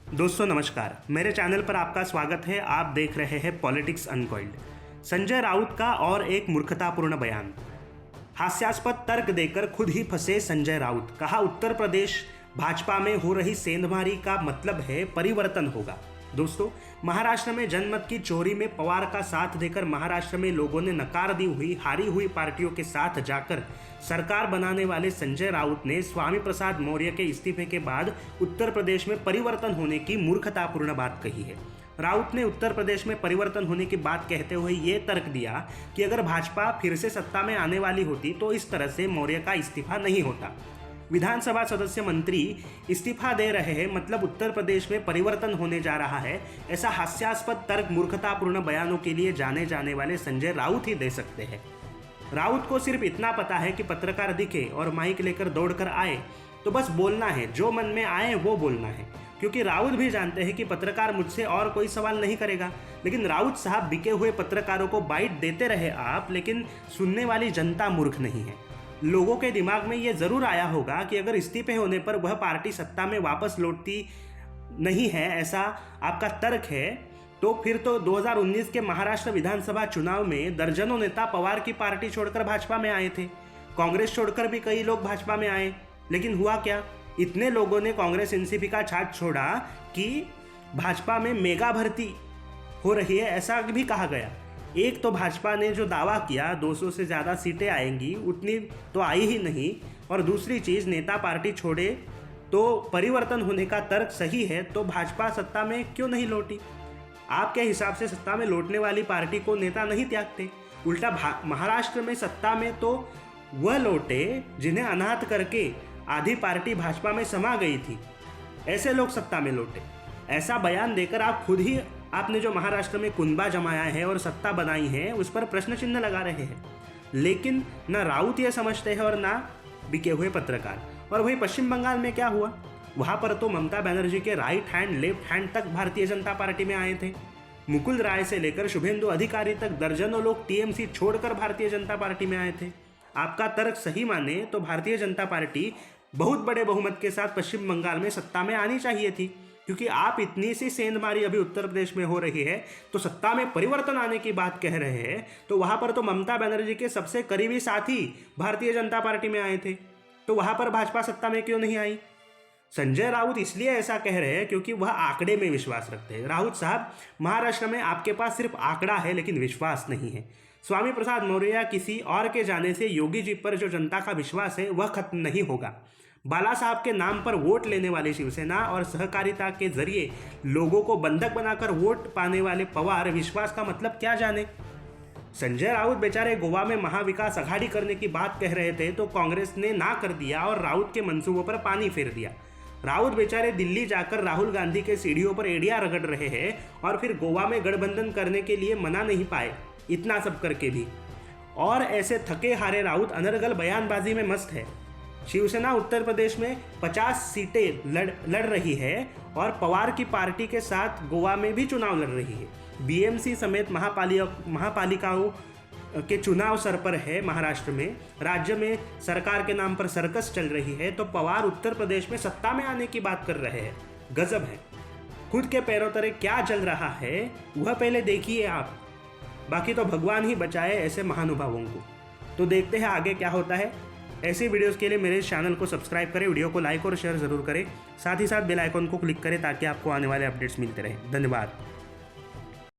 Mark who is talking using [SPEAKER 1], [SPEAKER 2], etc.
[SPEAKER 1] दोस्तों नमस्कार, मेरे चैनल पर आपका स्वागत है। आप देख रहे हैं पॉलिटिक्स अनकॉइल्ड। संजय राउत का और एक मूर्खतापूर्ण बयान। हास्यास्पद तर्क देकर खुद ही फंसे संजय राउत। कहा उत्तर प्रदेश भाजपा में हो रही सेंधमारी का मतलब है परिवर्तन होगा। दोस्तों, महाराष्ट्र में जनमत की चोरी में पवार का साथ देकर महाराष्ट्र में लोगों ने नकार दी हुई हारी हुई पार्टियों के साथ जाकर सरकार बनाने वाले संजय राउत ने स्वामी प्रसाद मौर्य के इस्तीफे के बाद उत्तर प्रदेश में परिवर्तन होने की मूर्खतापूर्ण बात कही है। राउत ने उत्तर प्रदेश में परिवर्तन होने की बात कहते हुए ये तर्क दिया कि अगर भाजपा फिर से सत्ता में आने वाली होती तो इस तरह से मौर्य का इस्तीफा नहीं होता। विधानसभा सदस्य मंत्री इस्तीफा दे रहे हैं, मतलब उत्तर प्रदेश में परिवर्तन होने जा रहा है। ऐसा हास्यास्पद तर्क मूर्खतापूर्ण बयानों के लिए जाने जाने वाले संजय राउत ही दे सकते हैं। राउत को सिर्फ इतना पता है कि पत्रकार दिखे और माइक लेकर दौड़कर आए तो बस बोलना है, जो मन में आए वो बोलना है। क्योंकि राउत भी जानते हैं कि पत्रकार मुझसे और कोई सवाल नहीं करेगा। लेकिन राउत साहब बिके हुए पत्रकारों को बाइट देते रहे आप, लेकिन सुनने वाली जनता मूर्ख नहीं है। लोगों के दिमाग में ये जरूर आया होगा कि अगर इस्तीफे होने पर वह पार्टी सत्ता में वापस लौटती नहीं है, ऐसा आपका तर्क है, तो फिर तो 2019 के महाराष्ट्र विधानसभा चुनाव में दर्जनों नेता पवार की पार्टी छोड़कर भाजपा में आए थे। कांग्रेस छोड़कर भी कई लोग भाजपा में आए, लेकिन हुआ क्या? इतने लोगों ने कांग्रेस एनसीपी का साथ छोड़ा कि भाजपा में मेगा भर्ती हो रही है, ऐसा भी कहा गया। एक तो भाजपा ने जो दावा किया 200 से ज़्यादा सीटें आएंगी, उतनी तो आई ही नहीं। और दूसरी चीज़, नेता पार्टी छोड़े तो परिवर्तन होने का तर्क सही है, तो भाजपा सत्ता में क्यों नहीं लौटी? आपके हिसाब से सत्ता में लौटने वाली पार्टी को नेता नहीं त्यागते। उल्टा महाराष्ट्र में सत्ता में तो वह लौटे जिन्हें अनाथ करके आधी पार्टी भाजपा में समा गई थी, ऐसे लोग सत्ता में लौटे। ऐसा बयान देकर आप खुद ही आपने जो महाराष्ट्र में कुनबा जमाया है और सत्ता बनाई है उस पर प्रश्न चिन्ह लगा रहे हैं। लेकिन ना राउत ये समझते हैं और ना बिके हुए पत्रकार। और वही पश्चिम बंगाल में क्या हुआ? वहाँ पर तो ममता बनर्जी के राइट हैंड लेफ्ट हैंड तक भारतीय जनता पार्टी में आए थे। मुकुल राय से लेकर शुभेंदु अधिकारी तक दर्जनों लोग टीएमसी छोड़कर भारतीय जनता पार्टी में आए थे। आपका तर्क सही माने तो भारतीय जनता पार्टी बहुत बड़े बहुमत के साथ पश्चिम बंगाल में सत्ता में आनी चाहिए थी। क्योंकि आप इतनी सी सेंधमारी अभी उत्तर प्रदेश में हो रही है तो सत्ता में परिवर्तन आने की बात कह रहे हैं, तो वहाँ पर तो ममता बनर्जी के सबसे करीबी साथी भारतीय जनता पार्टी में आए थे, तो वहाँ पर भाजपा सत्ता में क्यों नहीं आई? संजय राउत इसलिए ऐसा कह रहे हैं क्योंकि वह आंकड़े में विश्वास रखते हैं। राउत साहब, महाराष्ट्र में आपके पास सिर्फ आंकड़ा है लेकिन विश्वास नहीं है। स्वामी प्रसाद मौर्य या किसी और के जाने से योगी जी पर जो जनता का विश्वास है वह खत्म नहीं होगा। बाला साहब के नाम पर वोट लेने वाली शिवसेना और सहकारिता के जरिए लोगों को बंधक बनाकर वोट पाने वाले पवार विश्वास का मतलब क्या जाने? संजय राउत बेचारे गोवा में महाविकास अघाड़ी करने की बात कह रहे थे तो कांग्रेस ने ना कर दिया और राउत के मंसूबों पर पानी फेर दिया। राउत बेचारे दिल्ली जाकर राहुल गांधी के सीढ़ियों पर एड़ियां रगड़ रहे हैं और फिर गोवा में गठबंधन करने के लिए मना नहीं पाए, इतना सब करके भी। और ऐसे थके हारे राउत अनर्गल बयानबाजी में मस्त है। शिवसेना उत्तर प्रदेश में 50 सीटें लड़ रही है और पवार की पार्टी के साथ गोवा में भी चुनाव लड़ रही है। बीएमसी समेत महापालिकाओं के चुनाव सर पर है। महाराष्ट्र में राज्य में सरकार के नाम पर सर्कस चल रही है, तो पवार उत्तर प्रदेश में सत्ता में आने की बात कर रहे हैं। गजब है। खुद के पैरों तले क्या चल रहा है वह पहले देखिए आप, बाकी तो भगवान ही बचाए ऐसे महानुभावों को। तो देखते हैं आगे क्या होता है। ऐसे वीडियोस के लिए मेरे चैनल को सब्सक्राइब करें, वीडियो को लाइक और शेयर ज़रूर करें, साथ ही साथ बेल आइकन को क्लिक करें ताकि आपको आने वाले अपडेट्स मिलते रहें। धन्यवाद।